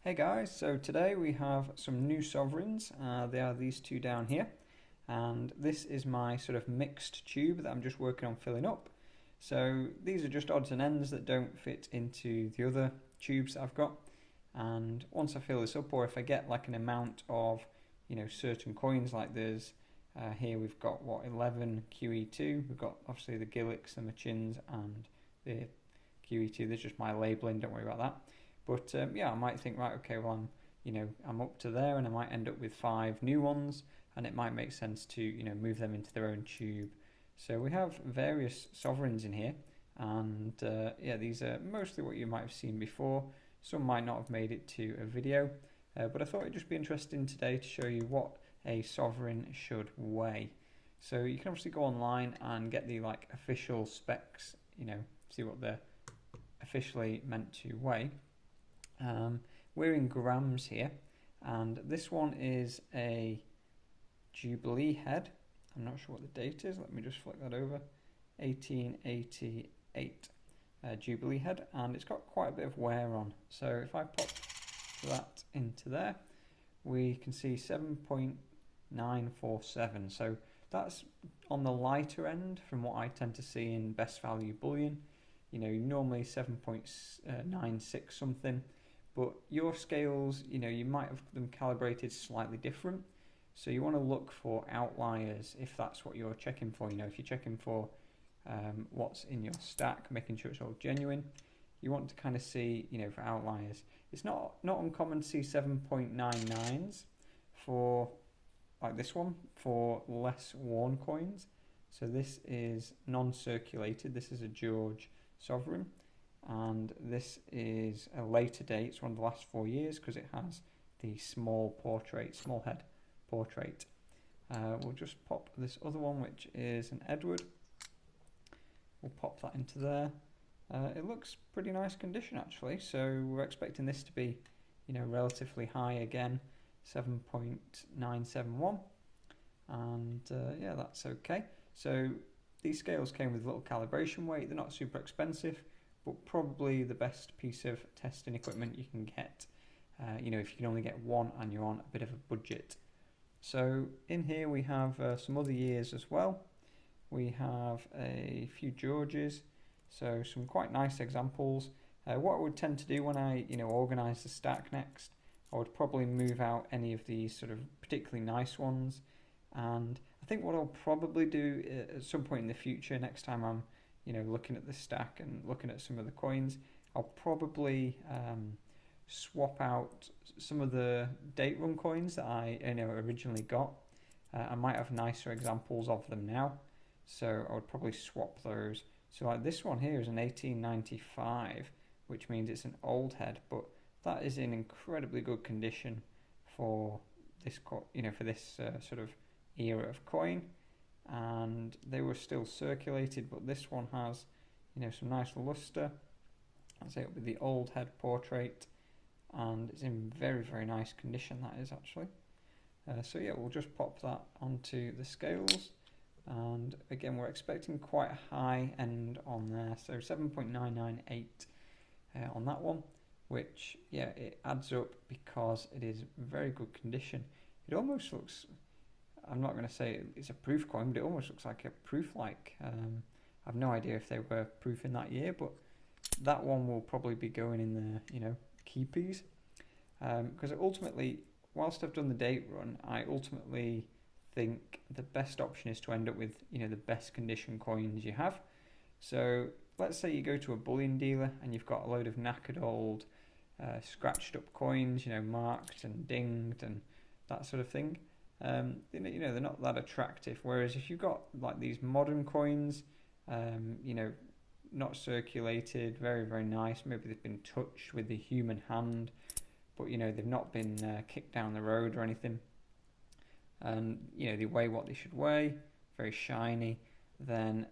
Hey guys, so today we have some new sovereigns. They are these two down here, and this is my sort of mixed tube that I'm just working on filling up. So these are just odds and ends that don't fit into the other tubes that I've got. And once I fill this up, or if I get like an amount of, certain coins, like there's here we've got 11 QE2. We've got obviously the Gilliks and the Chins and the QE2. There's just my labeling. Don't worry about that. But yeah, I might think, right, okay, well, I'm up to there, and I might end up with 5 new ones, and it might make sense to, move them into their own tube. So we have various sovereigns in here, and yeah, these are mostly what you might have seen before. Some might not have made it to a video, but I thought it'd just be interesting today to show you what a sovereign should weigh. So you can obviously go online and get the official specs, see what they're officially meant to weigh. We're in grams here, and this one is a Jubilee head. I'm not sure what the date is. Let me just flick that over. 1888 Jubilee head, and it's got quite a bit of wear on. So if I pop that into there, we can see 7.947. So that's on the lighter end from what I tend to see in best value bullion. Normally 7.96 something. But your scales, you might have them calibrated slightly different. So you want to look for outliers if that's what you're checking for. If you're checking for what's in your stack, making sure it's all genuine, you want to kind of see, for outliers. It's not uncommon to see 7.99s for, like this one, for less worn coins. So this is non-circulated. This is a George Sovereign. And this is a later date. It's one of the last 4 years because it has the small head portrait. We'll just pop this other one, which is an Edward. We'll pop that into there. It looks pretty nice condition actually. So we're expecting this to be, relatively high again, 7.971, and yeah, that's okay. So these scales came with a little calibration weight. They're not super expensive, but probably the best piece of testing equipment you can get, if you can only get one and you're on a bit of a budget. So in here we have some other years as well. We have a few Georges, so some quite nice examples. What I would tend to do when I organise the stack next, I would probably move out any of these sort of particularly nice ones, and I think what I'll probably do at some point in the future, next time I'm looking at the stack and looking at some of the coins, I'll probably swap out some of the date run coins that I originally got. I might have nicer examples of them now, so I would probably swap those. So like this one here is an 1895, which means it's an old head, but that is in incredibly good condition for this sort of era of coin. And they were still circulated, but this one has some nice luster. I'd say it would be the old head portrait, and it's in very, very nice condition, that is actually. So yeah, we'll just pop that onto the scales, and again we're expecting quite a high end on there, so 7.998 on that one, which yeah, it adds up because it is very good condition. It almost looks, I'm not going to say it's a proof coin, but it almost looks like a proof I've no idea if they were proof in that year, but that one will probably be going in the keepies, because ultimately, whilst I've done the date run, I ultimately think the best option is to end up with the best condition coins you have. So let's say you go to a bullion dealer and you've got a load of knackered old scratched up coins, marked and dinged and that sort of thing. They're not that attractive. Whereas if you've got like these modern coins, not circulated, very, very nice. Maybe they've been touched with the human hand, but they've not been kicked down the road or anything. And they weigh what they should weigh, very shiny. Then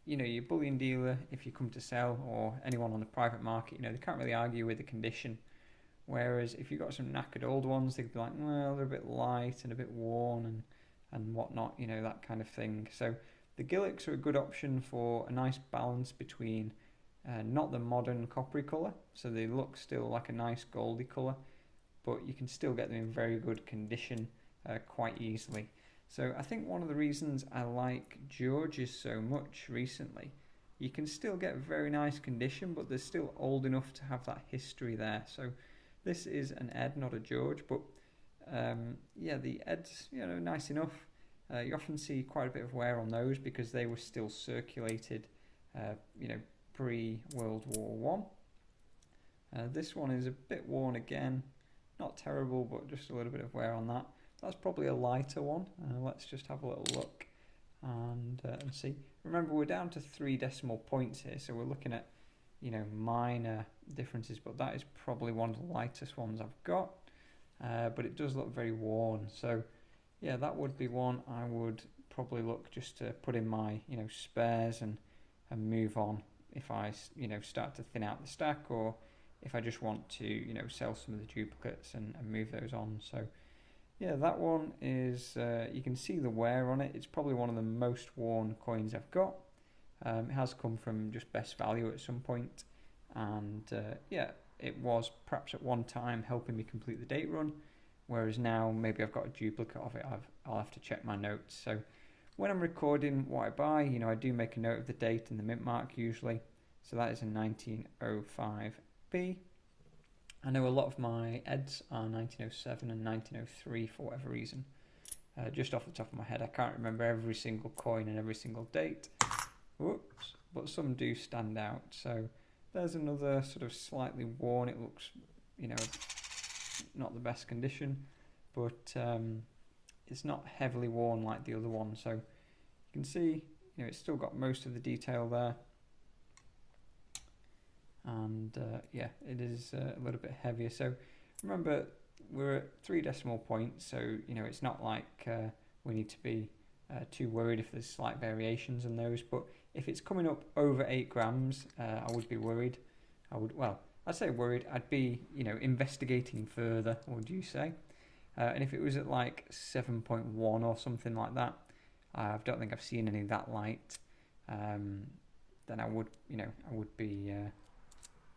your bullion dealer, if you come to sell, or anyone on the private market, they can't really argue with the condition. Whereas if you've got some knackered old ones, they could be like, well, they're a bit light and a bit worn and whatnot, that kind of thing. So the Gilliks are a good option for a nice balance between not the modern coppery colour, so they look still like a nice goldy colour, but you can still get them in very good condition quite easily. So I think one of the reasons I like Georges so much recently, you can still get very nice condition, but they're still old enough to have that history there. So this is an Ed, not a George, but yeah, the Eds, nice enough. You often see quite a bit of wear on those because they were still circulated, pre-World War One. This one is a bit worn again, not terrible, but just a little bit of wear on that. That's probably a lighter one. Let's just have a little look and see. Remember, we're down to 3 decimal points here, so we're looking at, minor differences, but that is probably one of the lightest ones I've got. But it does look very worn, so yeah, that would be one I would probably look just to put in my, spares and move on if I, start to thin out the stack, or if I just want to, sell some of the duplicates and move those on. So yeah, that one is, you can see the wear on it. It's probably one of the most worn coins I've got. It has come from just best value at some point, and yeah, it was perhaps at one time helping me complete the date run, whereas now maybe I've got a duplicate of it. I'll have to check my notes. So when I'm recording what I buy, I do make a note of the date and the mint mark usually. So that is a 1905B. I know a lot of my Eds are 1907 and 1903 for whatever reason. Just off the top of my head, I can't remember every single coin and every single date. Whoops, but some do stand out. So there's another sort of slightly worn. It looks, not the best condition, but it's not heavily worn like the other one. So you can see, it's still got most of the detail there. And yeah, it is a little bit heavier. So remember, we're at 3 decimal points, so it's not like we need to be too worried if there's slight variations in those. But if it's coming up over 8 grams, I would be worried. I'd say worried. I'd be, investigating further. What would you say? And if it was at like 7.1 or something like that, I don't think I've seen any that light. Then I would, I would be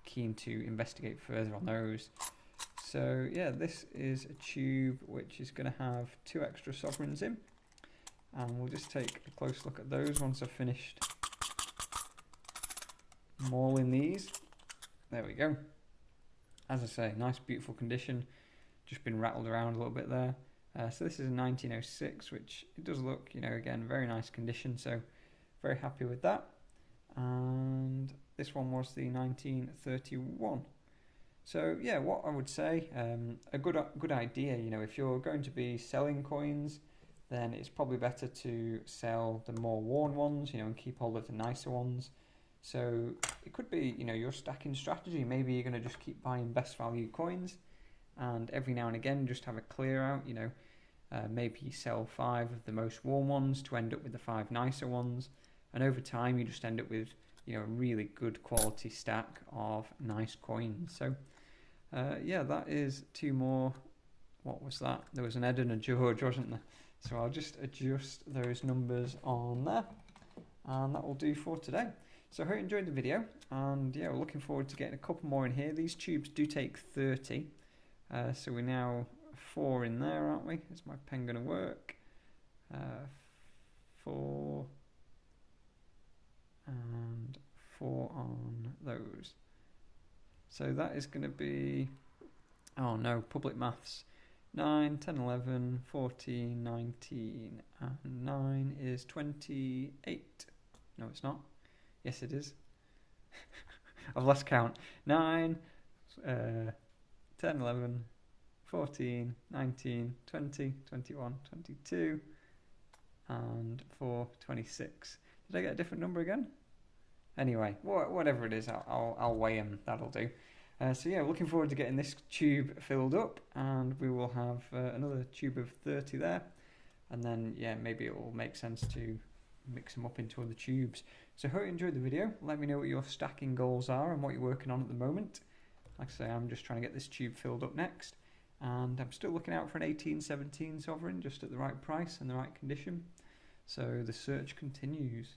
keen to investigate further on those. So yeah, this is a tube which is going to have 2 extra sovereigns in, and we'll just take a close look at those once I've finished mauling these. There we go. As I say, nice beautiful condition, just been rattled around a little bit there. So this is a 1906, which it does look, again, very nice condition, so very happy with that. And this one was the 1931. So yeah, what I would say, a good idea, if you're going to be selling coins, then it's probably better to sell the more worn ones, and keep hold of the nicer ones. So it could be, your stacking strategy. Maybe you're going to just keep buying best value coins, and every now and again just have a clear out, maybe you sell 5 of the most worn ones to end up with the 5 nicer ones. And over time, you just end up with, a really good quality stack of nice coins. So, yeah, that is 2 more. What was that? There was an Ed and a George, wasn't there? So I'll just adjust those numbers on there. And that will do for today. So I hope you enjoyed the video. And, yeah, we're looking forward to getting a couple more in here. These tubes do take 30. So we're now 4 in there, aren't we? Is my pen going to work? 4... and 4 on those. So that is going to be, oh no, public maths, 9, 10, 11, 14, 19, and 9 is 28. No, it's not. Yes, it is. I've lost count. 9, 10, 11, 14, 19, 20, 21, 22, and 4, 26. Did I get a different number again? Anyway, whatever it is, I'll weigh them. That'll do. So yeah, looking forward to getting this tube filled up, and we will have another tube of 30 there. And then, yeah, maybe it will make sense to mix them up into other tubes. So hope you enjoyed the video. Let me know what your stacking goals are and what you're working on at the moment. Like I say, I'm just trying to get this tube filled up next. And I'm still looking out for an 1817 sovereign, just at the right price and the right condition. So the search continues.